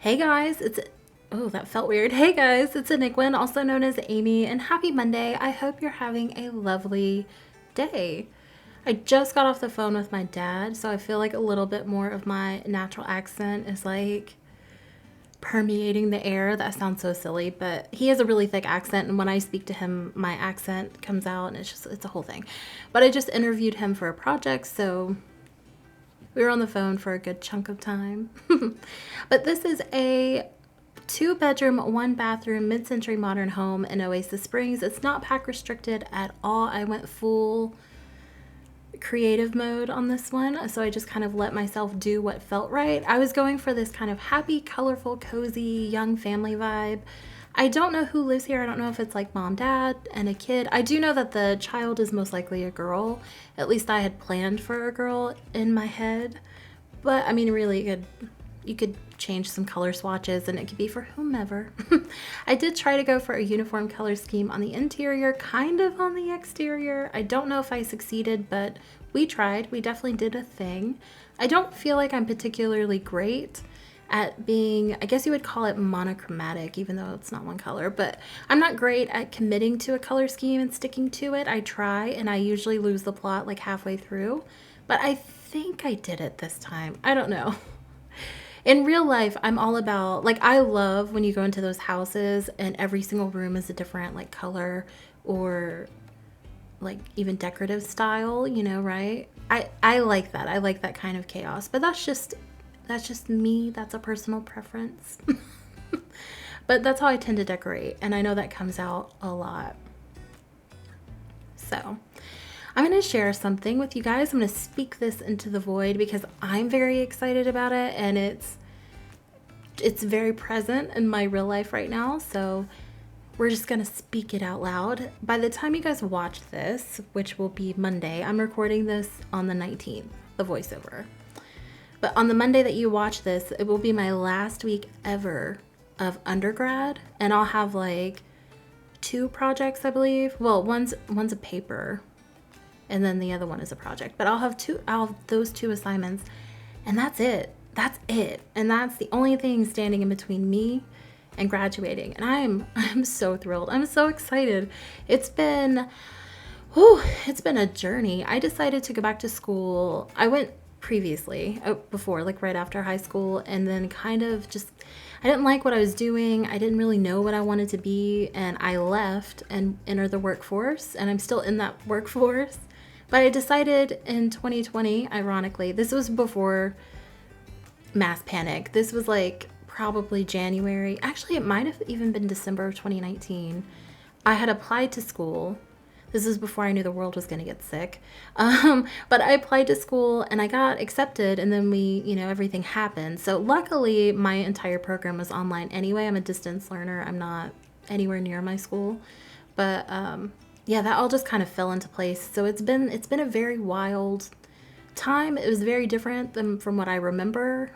Hey guys, oh, that felt weird. Hey guys, it's ANicWin, also known as Amy, and happy Monday. I hope you're having a lovely day. I just got off the phone with my dad, so I feel like a little bit more of my natural accent is like permeating the air. That sounds so silly, but he has a really thick accent, and when I speak to him, my accent comes out, and it's a whole thing. But I just interviewed him for a project, so we were on the phone for a good chunk of time. But this is a 2-bedroom, 1-bathroom, mid-century modern home in Oasis Springs. It's not pack restricted at all. I went full creative mode on this one, so I just kind of let myself do what felt right. I was going for this kind of happy, colorful, cozy, young family vibe. I don't know who lives here. I don't know if it's like mom, dad, and a kid. I do know that the child is most likely a girl. At least I had planned for a girl in my head. But I mean, really, you could change some color swatches and it could be for whomever. I did try to go for a uniform color scheme on the interior, kind of on the exterior. I don't know if I succeeded, but we tried. We definitely did a thing. I don't feel like I'm particularly great at being, I guess you would call it monochromatic, even though it's not one color, but I'm not great at committing to a color scheme and sticking to it. I try and I usually lose the plot like halfway through, but I think I did it this time. I don't know. In real life, I'm all about, like, I love when you go into those houses and every single room is a different like color or like even decorative style, right? I like that. I like that kind of chaos, but that's just me. That's a personal preference. But that's how I tend to decorate, and I know that comes out a lot. So I'm going to share something with you guys. I'm going to speak this into the void because I'm very excited about it, and it's very present in my real life right now. So we're just going to speak it out loud. By the time you guys watch this, which will be Monday, I'm recording this on the 19th, the voiceover. But on the Monday that you watch this, it will be my last week ever of undergrad, and I'll have like 2 projects, I believe. Well, one's a paper, and then the other one is a project. But I'll have those 2 assignments, and that's it. That's it. And that's the only thing standing in between me and graduating. And I'm so thrilled. I'm so excited. It's been a journey. I decided to go back to school. I went previously, before, like right after high school, and then kind of just, I didn't like what I was doing. I didn't really know what I wanted to be, and I left and entered the workforce, and I'm still in that workforce. But I decided in 2020, ironically, this was before mass panic. This was like probably January. Actually, it might have even been December of 2019. I had applied to school. This is before I knew the world was going to get sick. But I applied to school and I got accepted, and then everything happened. So luckily my entire program was online anyway. I'm a distance learner. I'm not anywhere near my school. But yeah, that all just kind of fell into place. So it's been a very wild time. It was very different than from what I remember.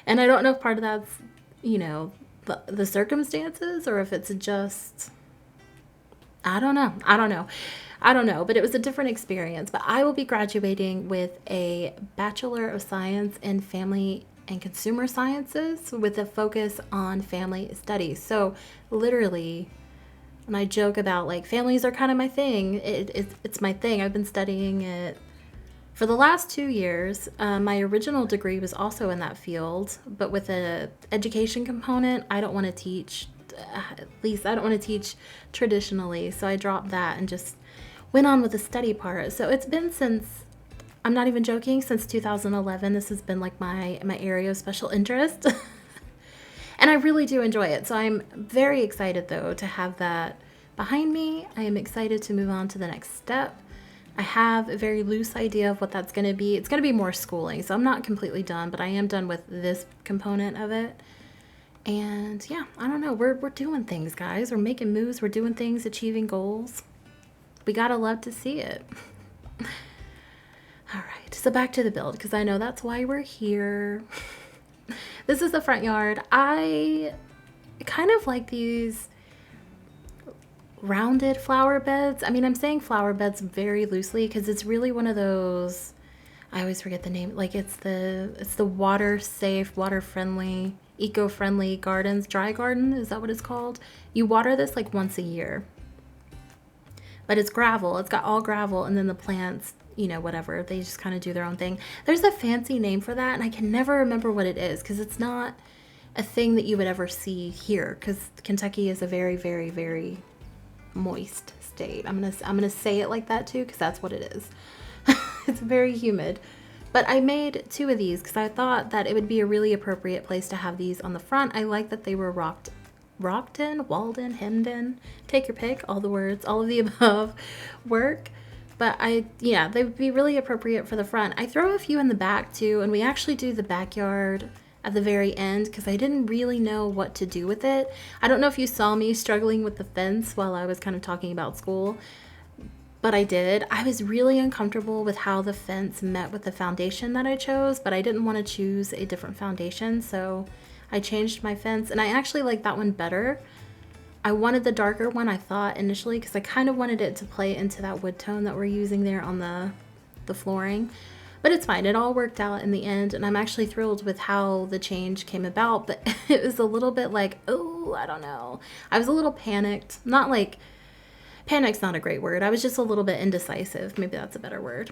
And I don't know if part of that's, the circumstances, or if it's just, I don't know, but it was a different experience. But I will be graduating with a Bachelor of Science in Family and Consumer Sciences with a focus on family studies. So literally, when I joke about like families are kind of my thing, it's my thing. I've been studying it for the last 2 years. My original degree was also in that field, but with an education component. I don't want to teach. At least I don't want to teach traditionally, so I dropped that and just went on with the study part. So it's been since, I'm not even joking, since 2011. This has been like my area of special interest. And I really do enjoy it. So I'm very excited though to have that behind me. I am excited to move on to the next step. I have a very loose idea of what that's going to be. It's going to be more schooling, so I'm not completely done, but I am done with this component of it. And yeah, I don't know. We're doing things, guys. We're making moves. We're doing things, achieving goals. We gotta love to see it. All right, so back to the build, because I know that's why we're here. This is the front yard. I kind of like these rounded flower beds. I mean, I'm saying flower beds very loosely because it's really one of those, I always forget the name. Like it's the water safe, water friendly, eco-friendly gardens, dry garden, is that what it's called? You water this like once a year. But it's gravel. It's got all gravel, and then the plants, you know, whatever, they just kind of do their own thing. There's a fancy name for that, and I can never remember what it is because it's not a thing that you would ever see here, because Kentucky is a very, very, very moist state. I'm gonna say it like that too, because that's what it is. It's very humid. But I made 2 of these because I thought that it would be a really appropriate place to have these on the front. I like that they were rocked in, walled in, hemmed in. Take your pick, all the words, all of the above work. But yeah, they would be really appropriate for the front. I throw a few in the back too, and we actually do the backyard at the very end because I didn't really know what to do with it. I don't know if you saw me struggling with the fence while I was kind of talking about school, but I did. I was really uncomfortable with how the fence met with the foundation that I chose, but I didn't want to choose a different foundation, so I changed my fence, and I actually like that one better. I wanted the darker one, I thought initially, because I kind of wanted it to play into that wood tone that we're using there on the flooring. But it's fine. It all worked out in the end, and I'm actually thrilled with how the change came about. But it was a little bit like, oh, I don't know. I was a little panicked. Not like, panic's not a great word. I was just a little bit indecisive. Maybe that's a better word.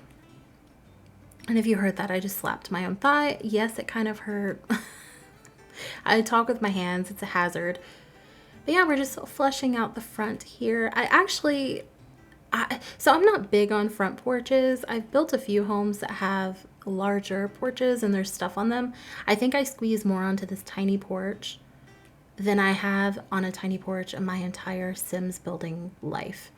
And if you heard that, I just slapped my own thigh. Yes, it kind of hurt. I talk with my hands. It's a hazard. But yeah, we're just fleshing out the front here. So I'm not big on front porches. I've built a few homes that have larger porches and there's stuff on them. I think I squeeze more onto this tiny porch than I have on a tiny porch in my entire Sims building life.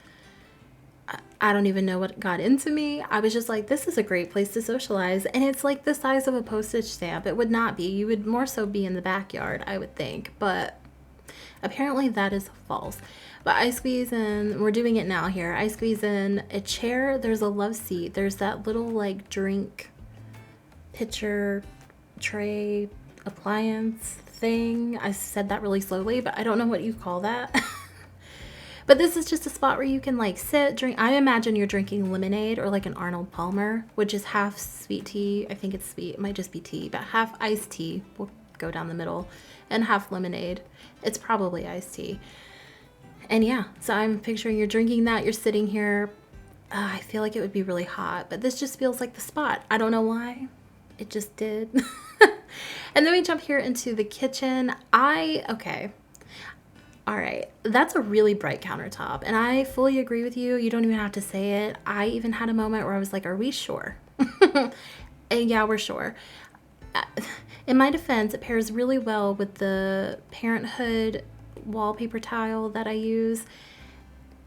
I don't even know what got into me. I was just like, this is a great place to socialize. And it's like the size of a postage stamp. It would not be. You would more so be in the backyard, I would think. But apparently that is false. But I squeeze in, we're doing it now here. I squeeze in a chair. There's a love seat. There's that little like drink pitcher tray appliance thing. I said that really slowly, but I don't know what you call that. But this is just a spot where you can like sit, drink. I imagine you're drinking lemonade or like an Arnold Palmer, which is half sweet tea. I think it's sweet. It might just be tea, but half iced tea. We'll go down the middle, and half lemonade. It's probably iced tea. And yeah, so I'm picturing you're drinking that. You're sitting here. I feel like it would be really hot, but this just feels like the spot. I don't know why. It just did. And then we jump here into the kitchen. Okay. All right, that's a really bright countertop, and I fully agree with you. You don't even have to say it. I even had a moment where I was like, are we sure? And yeah, we're sure. In my defense, it pairs really well with the Parenthood wallpaper tile that I use,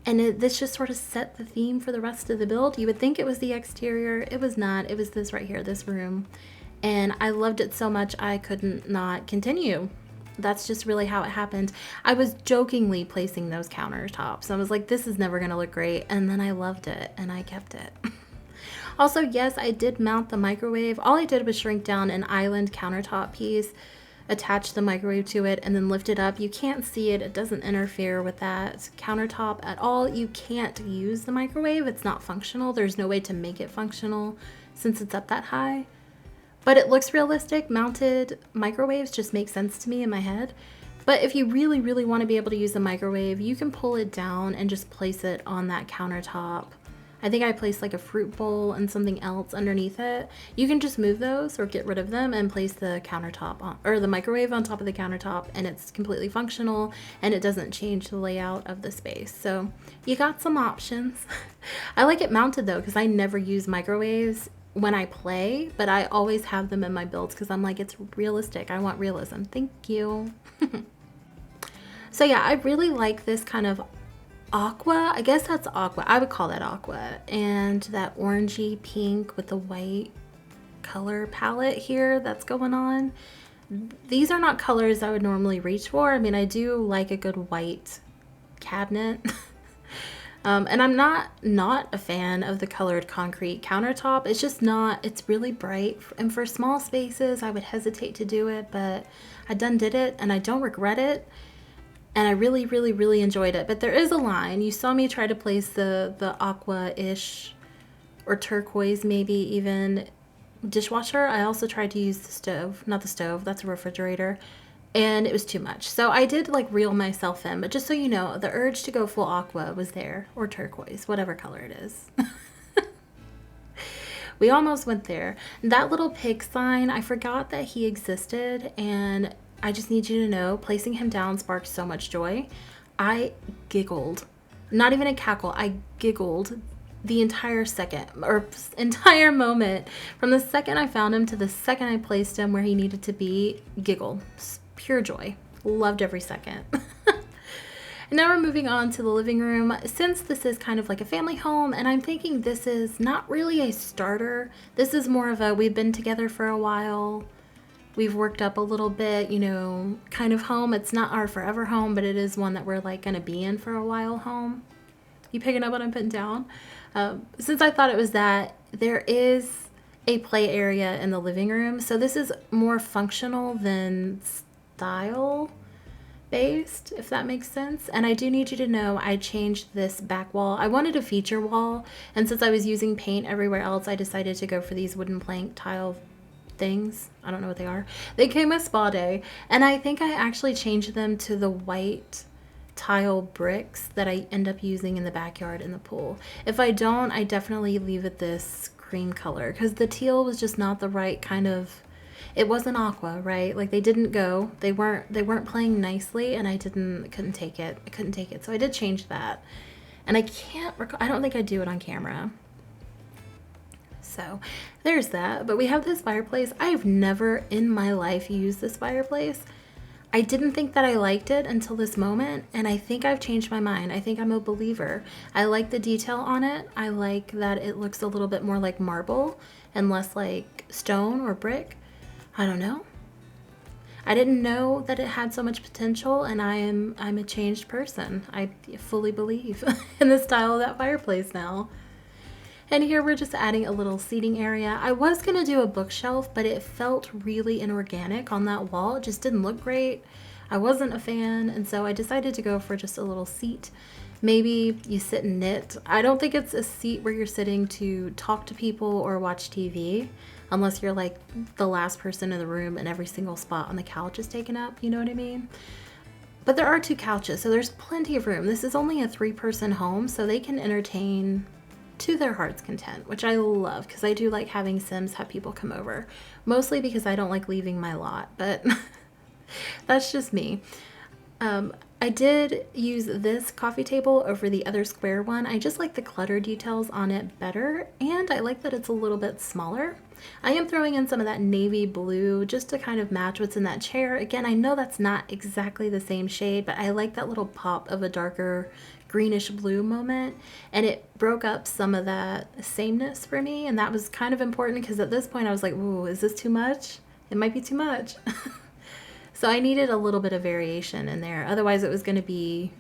and this just sort of set the theme for the rest of the build. You would think it was the exterior. It was not. It was this right here, this room, and I loved it so much I couldn't not continue. That's just really how it happened. I was jokingly placing those countertops. I was like, this is never gonna look great, and then I loved it and I kept it. Also, yes, I did mount the microwave. All I did was shrink down an island countertop piece, attach the microwave to it, and then lift it up. You can't see it. It doesn't interfere with that countertop at all. You can't use the microwave. It's not functional. There's no way to make it functional since it's up that high. But it looks realistic. Mounted microwaves just make sense to me in my head. But if you really, really want to be able to use the microwave, you can pull it down and just place it on that countertop. I think I placed like a fruit bowl and something else underneath it. You can just move those or get rid of them and place the countertop on, or the microwave on top of the countertop, and it's completely functional and it doesn't change the layout of the space. So you got some options. I like it mounted though, because I never use microwaves when I play, but I always have them in my builds because I'm like, it's realistic. I want realism. Thank you. So yeah, I really like this kind of aqua. I guess that's aqua. I would call that aqua. And that orangey pink with the white color palette here that's going on. These are not colors I would normally reach for. I mean, I do like a good white cabinet. And I'm not a fan of the colored concrete countertop. It's just not, it's really bright. And for small spaces, I would hesitate to do it, but I done did it and I don't regret it. And I really, really, really enjoyed it. But there is a line. You saw me try to place the aqua-ish or turquoise maybe even dishwasher. I also tried to use the stove, not the stove, that's a refrigerator, and it was too much. So I did like reel myself in, but just so you know, the urge to go full aqua was there, or turquoise, whatever color it is. We almost went there. That little pig sign, I forgot that he existed, and I just need you to know, placing him down sparked so much joy. I giggled. Not even a cackle. I giggled the entire second, or entire moment. From the second I found him to the second I placed him where he needed to be, giggle. Pure joy. Loved every second. And now we're moving on to the living room. Since this is kind of like a family home, and I'm thinking this is not really a starter. This is more of a, we've been together for a while. We've worked up a little bit, you know, kind of home. It's not our forever home, but it is one that we're like going to be in for a while home. You picking up what I'm putting down? Since I thought it was that, there is a play area in the living room. So this is more functional than style based, if that makes sense. And I do need you to know I changed this back wall. I wanted a feature wall, and since I was using paint everywhere else, I decided to go for these wooden plank tile things. I don't know what they are. They came with Spa Day, and I think I actually changed them to the white tile bricks that I end up using in the backyard in the pool. If I don't, I definitely leave it this cream color, because the teal was just not the right kind of, it wasn't aqua, right? Like they didn't go, they weren't playing nicely, and I couldn't take it. I couldn't take it. So I did change that. And I can't recall, I don't think I do it on camera. So there's that. But we have this fireplace. I've never in my life used this fireplace. I didn't think that I liked it until this moment, and I think I've changed my mind. I think I'm a believer. I like the detail on it. I like that it looks a little bit more like marble and less like stone or brick. I don't know. I didn't know that it had so much potential, and I'm a changed person. I fully believe in the style of that fireplace now. And here we're just adding a little seating area. I was going to do a bookshelf, but it felt really inorganic on that wall. It just didn't look great. I wasn't a fan, and so I decided to go for just a little seat. Maybe you sit and knit. I don't think it's a seat where you're sitting to talk to people or watch TV, unless you're like the last person in the room and every single spot on the couch is taken up, you know what I mean? But there are 2 couches, so there's plenty of room. This is only a 3-person home, so they can entertain to their heart's content, which I love, because I do like having Sims have people come over, mostly because I don't like leaving my lot, but that's just me. I did use this coffee table over the other square one. I just like the clutter details on it better, and I like that it's a little bit smaller. I am throwing in some of that navy blue just to kind of match what's in that chair. Again, I know that's not exactly the same shade, but I like that little pop of a darker greenish blue moment, and it broke up some of that sameness for me, and that was kind of important, because at this point I was like, ooh, is this too much? It might be too much. So I needed a little bit of variation in there, otherwise it was going to be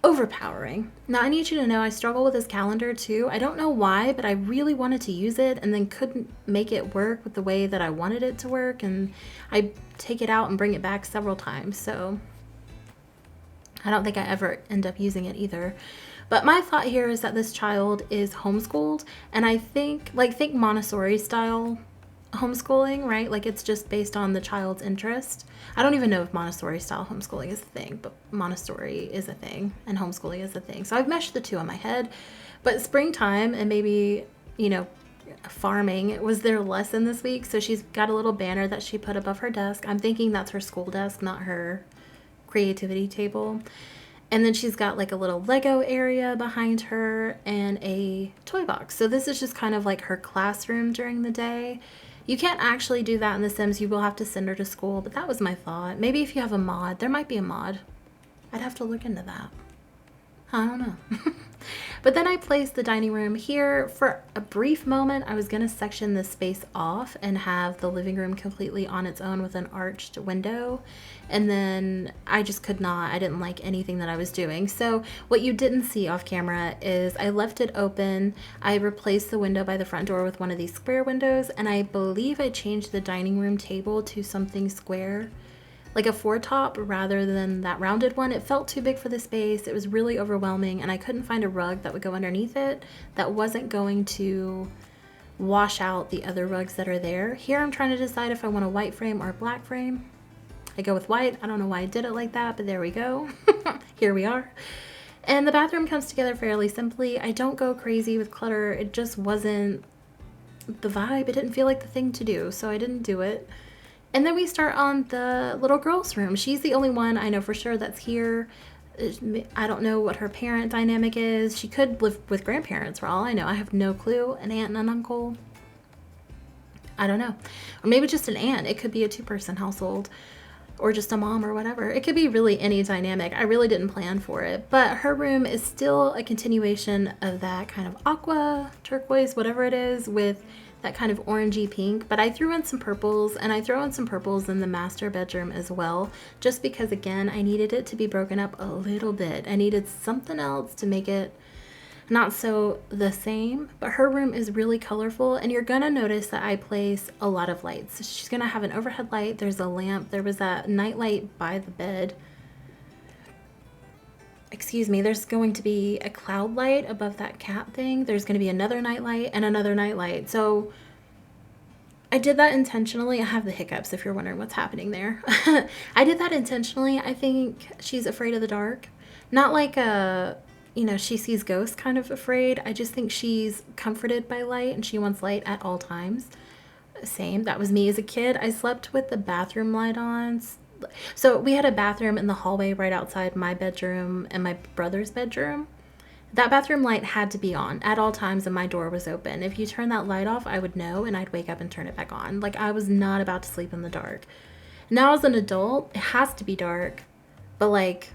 overpowering. Now I need you to know I struggle with this calendar too. I don't know why, but I really wanted to use it and then couldn't make it work with the way that I wanted it to work, and I take it out and bring it back several times, so I don't think I ever end up using it either. But my thought here is that this child is homeschooled, and I think Montessori style homeschooling, right? Like it's just based on the child's interest. I don't even know if Montessori style homeschooling is a thing, but Montessori is a thing and homeschooling is a thing. So I've meshed the two in my head. But springtime and maybe, you know, farming, it was their lesson this week. So she's got a little banner that she put above her desk. I'm thinking that's her school desk, not her creativity table. And then she's got like a little Lego area behind her and a toy box. So this is just kind of like her classroom during the day. You can't actually do that in The Sims. You will have to send her to school, but that was my thought. Maybe if you have a mod, there might be a mod. I'd have to look into that. I don't know. But then I placed the dining room here. For a brief moment, I was going to section this space off and have the living room completely on its own with an arched window. And then I just could not. I didn't like anything that I was doing. So what you didn't see off camera is I left it open. I replaced the window by the front door with one of these square windows. And I believe I changed the dining room table to something square, like a 4-top rather than that rounded one. It felt too big for the space. It was really overwhelming, and I couldn't find a rug that would go underneath it that wasn't going to wash out the other rugs that are there. Here I'm trying to decide if I want a white frame or a black frame. I go with white. I don't know why I did it like that, but there we go. Here we are. And the bathroom comes together fairly simply. I don't go crazy with clutter. It just wasn't the vibe. It didn't feel like the thing to do, so I didn't do it. And then we start on the little girl's room. She's the only one I know for sure that's here. I don't know what her parent dynamic is. She could live with grandparents for all I know. I have no clue. An aunt and an uncle. I don't know. Or maybe just an aunt. It could be a 2-person household. Or just a mom or whatever. It could be really any dynamic. I really didn't plan for it. But her room is still a continuation of that kind of aqua, turquoise, whatever it is, with that kind of orangey pink. But I threw in some purples, and I throw in some purples in the master bedroom as well, just because, again, I needed it to be broken up a little bit. I needed something else to make it not so the same. But her room is really colorful, and you're gonna notice that I place a lot of lights. She's gonna have an overhead light. There's a lamp. There was that night light by the bed. Excuse me, there's going to be a cloud light above that cat thing. There's going to be another night light and another night light. So I did that intentionally. I have the hiccups if you're wondering what's happening there. I did that intentionally. I think she's afraid of the dark. Not like she sees ghosts kind of afraid. I just think she's comforted by light and she wants light at all times. Same. That was me as a kid. I slept with the bathroom light on. So we had a bathroom in the hallway right outside my bedroom and my brother's bedroom. That bathroom light had to be on at all times and my door was open. If you turn that light off, I would know and I'd wake up and turn it back on. Like, I was not about to sleep in the dark. Now as an adult, it has to be dark, but like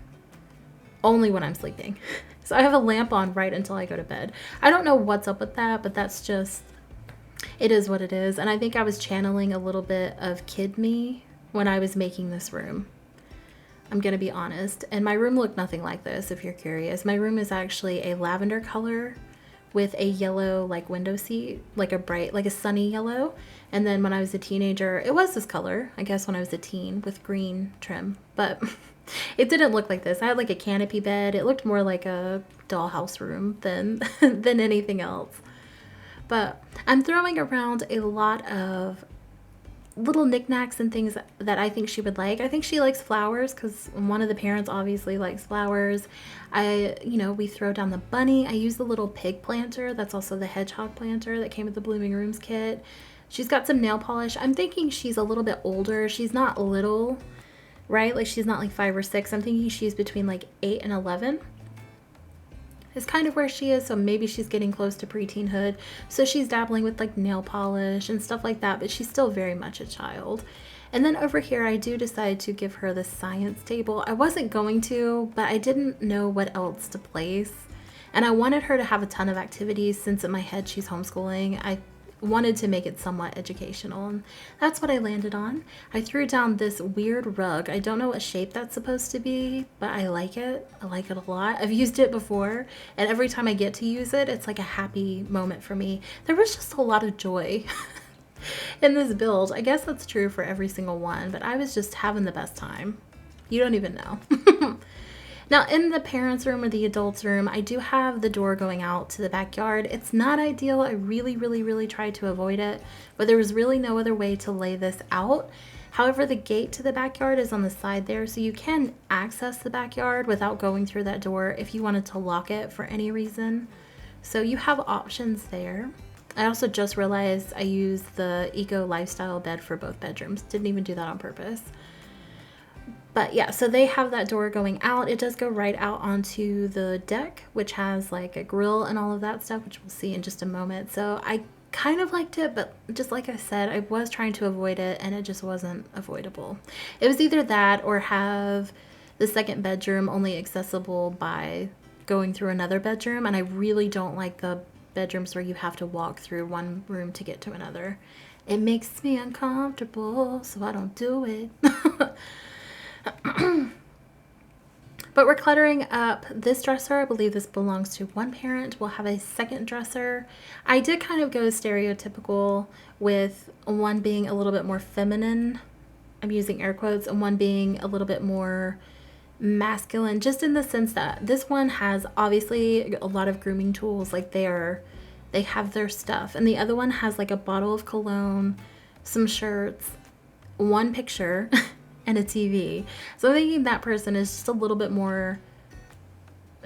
only when I'm sleeping. So I have a lamp on right until I go to bed. I don't know what's up with that, but that's just, it is what it is. And I think I was channeling a little bit of kid me when I was making this room. I'm gonna be honest. And my room looked nothing like this, if you're curious. My room is actually a lavender color with a yellow like window seat, like a bright, like a sunny yellow. And then when I was a teenager, it was this color, I guess when I was a teen, with green trim. But it didn't look like this. I had like a canopy bed. It looked more like a dollhouse room than than anything else. But I'm throwing around a lot of little knickknacks and things that I think she would like. I think she likes flowers because one of the parents obviously likes flowers. We throw down the bunny. I use the little pig planter. That's also the hedgehog planter that came with the Blooming Rooms kit. She's got some nail polish. I'm thinking she's a little bit older. She's not little, right? Like, she's not like 5 or 6. I'm thinking she's between like 8 and 11. Is kind of where she is, so maybe she's getting close to pre-teenhood. So she's dabbling with like nail polish and stuff like that, but she's still very much a child. And then over here, I do decide to give her the science table. I wasn't going to, but I didn't know what else to place. And I wanted her to have a ton of activities since in my head she's homeschooling. I wanted to make it somewhat educational, and that's what I landed on. I threw down this weird rug. I don't know what shape that's supposed to be, but I like it. I like it a lot. I've used it before, and every time I get to use it, it's like a happy moment for me. There was just a lot of joy in this build. I guess that's true for every single one, but I was just having the best time. You don't even know. Now, in the parents' room or the adults' room, I do have the door going out to the backyard. It's not ideal. I really, really, really tried to avoid it, but there was really no other way to lay this out. However, the gate to the backyard is on the side there, so you can access the backyard without going through that door if you wanted to lock it for any reason. So you have options there. I also just realized I used the eco lifestyle bed for both bedrooms. Didn't even do that on purpose. But yeah, so they have that door going out. It does go right out onto the deck, which has like a grill and all of that stuff, which we'll see in just a moment. So I kind of liked it, but just like I said, I was trying to avoid it and it just wasn't avoidable. It was either that or have the second bedroom only accessible by going through another bedroom. And I really don't like the bedrooms where you have to walk through one room to get to another. It makes me uncomfortable, so I don't do it. But we're cluttering up this dresser. I believe this belongs to one parent. We'll have a second dresser. I did kind of go stereotypical with one being a little bit more feminine, I'm using air quotes, and one being a little bit more masculine, just in the sense that this one has obviously a lot of grooming tools. Like, they they have their stuff. And the other one has like a bottle of cologne, some shirts, one picture, and a TV. So I'm thinking that person is just a little bit more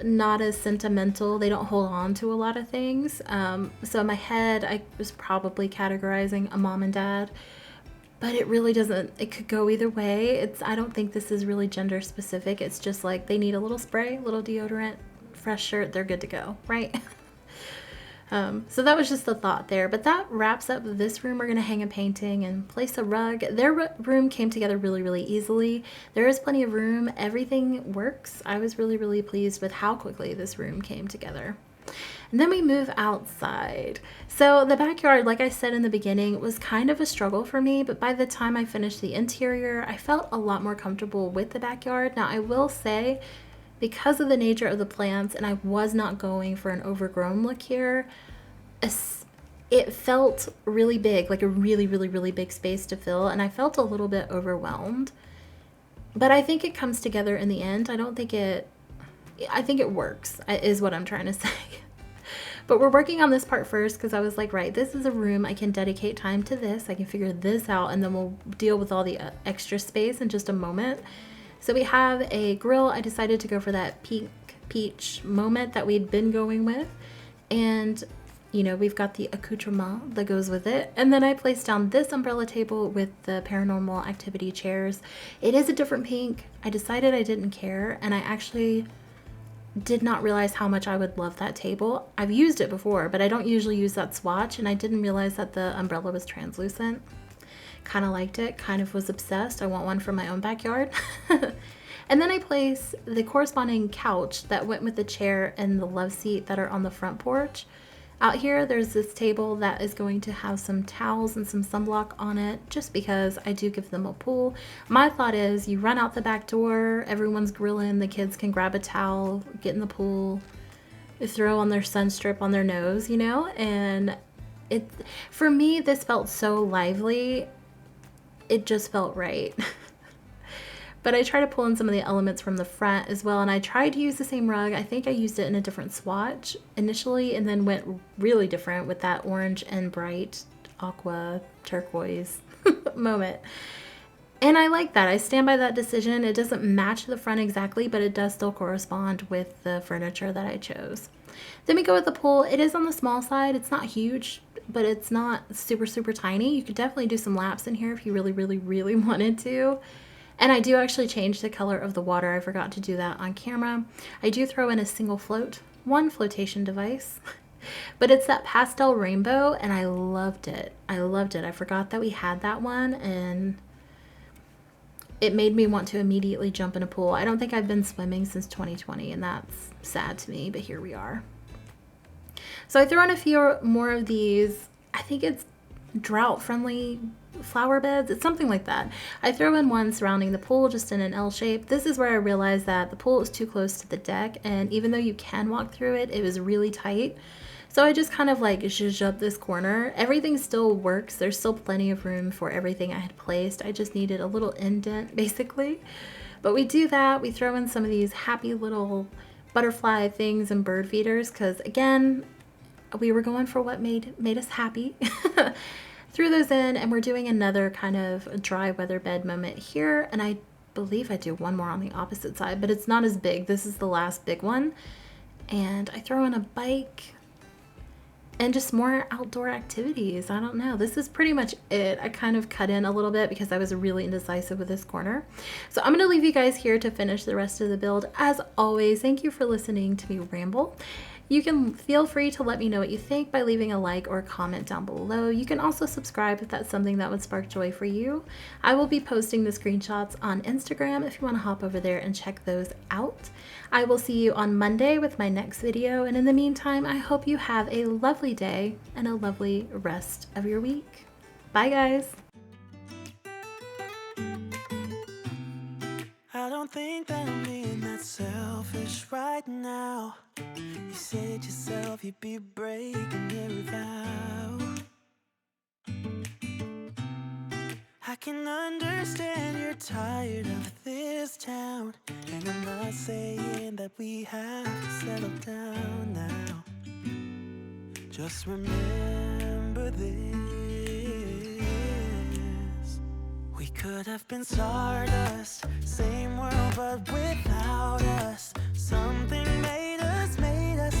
not as sentimental. They don't hold on to a lot of things. So in my head, I was probably categorizing a mom and dad, but it really doesn't, it could go either way. I don't think this is really gender specific. It's just like they need a little spray, a little deodorant, fresh shirt, they're good to go, right? So that was just the thought there. But that wraps up this room. We're going to hang a painting and place a rug. Their room came together really, really easily. There is plenty of room. Everything works. I was really, really pleased with how quickly this room came together. And then we move outside. So the backyard, like I said in the beginning, was kind of a struggle for me. But by the time I finished the interior, I felt a lot more comfortable with the backyard. Now, I will say, because of the nature of the plants, and I was not going for an overgrown look here, it felt really big, like a really, really, really big space to fill, and I felt a little bit overwhelmed. But I think it comes together in the end. I think it works, is what I'm trying to say. But we're working on this part first because I was like, right, this is a room. I can dedicate time to this. I can figure this out, and then we'll deal with all the extra space in just a moment. So we have a grill. I decided to go for that pink peach moment that we'd been going with. And, you know, we've got the accoutrement that goes with it. And then I placed down this umbrella table with the paranormal activity chairs. It is a different pink. I decided I didn't care. And I actually did not realize how much I would love that table. I've used it before, but I don't usually use that swatch. And I didn't realize that the umbrella was translucent. Kind of liked it, kind of was obsessed. I want one for my own backyard. And then I place the corresponding couch that went with the chair and the love seat that are on the front porch. Out here, there's this table that is going to have some towels and some sunblock on it, just because I do give them a pull. My thought is you run out the back door, everyone's grilling, the kids can grab a towel, get in the pool, throw on their sun strip on their nose, you know? And for me, this felt so lively. It just felt right. But I try to pull in some of the elements from the front as well, and I tried to use the same rug. I think I used it in a different swatch initially, and then went really different with that orange and bright aqua turquoise moment. And I like that. I stand by that decision. It doesn't match the front exactly, but it does still correspond with the furniture that I chose. Then we go with the pool. It is on the small side. It's not huge, but it's not super, super tiny. You could definitely do some laps in here if you really, really, really wanted to. And I do actually change the color of the water. I forgot to do that on camera. I do throw in a single float, one flotation device, but it's that pastel rainbow, and I loved it. I loved it. I forgot that we had that one, and it made me want to immediately jump in a pool. I don't think I've been swimming since 2020, and that's sad to me, but here we are. So I throw in a few more of these. I think it's drought-friendly flower beds. It's something like that. I throw in one surrounding the pool, just in an L shape. This is where I realized that the pool is too close to the deck, and even though you can walk through it, it was really tight. So I just kind of like zhuzhed up this corner. Everything still works. There's still plenty of room for everything I had placed. I just needed a little indent, basically. But we do that. We throw in some of these happy little butterfly things and bird feeders, because again, we were going for what made us happy. Threw those in, and we're doing another kind of dry weather bed moment here, and I believe I do one more on the opposite side, but it's not as big. This is the last big one. And I throw in a bike and just more outdoor activities. I don't know. This is pretty much it. I kind of cut in a little bit because I was really indecisive with this corner. So I'm going to leave you guys here to finish the rest of the build. As always, thank you for listening to me ramble. You can feel free to let me know what you think by leaving a like or a comment down below. You can also subscribe if that's something that would spark joy for you. I will be posting the screenshots on Instagram if you want to hop over there and check those out. I will see you on Monday with my next video, and in the meantime, I hope you have a lovely day and a lovely rest of your week. Bye, guys. I don't think that I'm being that selfish right now. You said yourself you'd be breaking every vow. I can understand you're tired of this town, and I'm not saying that we have to settle down now. Just remember this. We could have been stardust, same world but without us. Something made us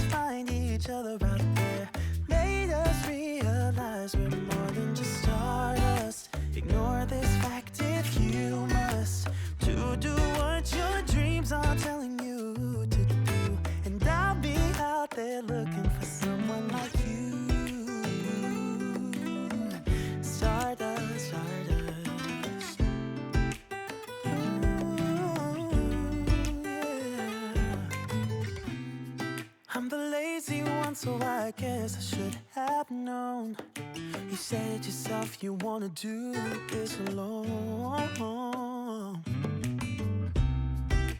find each other out there. Made us realize we're more than just stardust. Ignore this fact if you must, to do what your dreams are telling you to do. And I'll be out there looking for someone like you. Stardust, stardust. Ooh, yeah. I'm the lazy one, so I guess I should have known. You said yourself you wanna do this alone.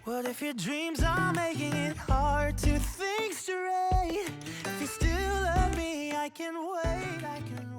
What if your dreams are making it hard to think straight? If you still love me, I can wait, I can wait.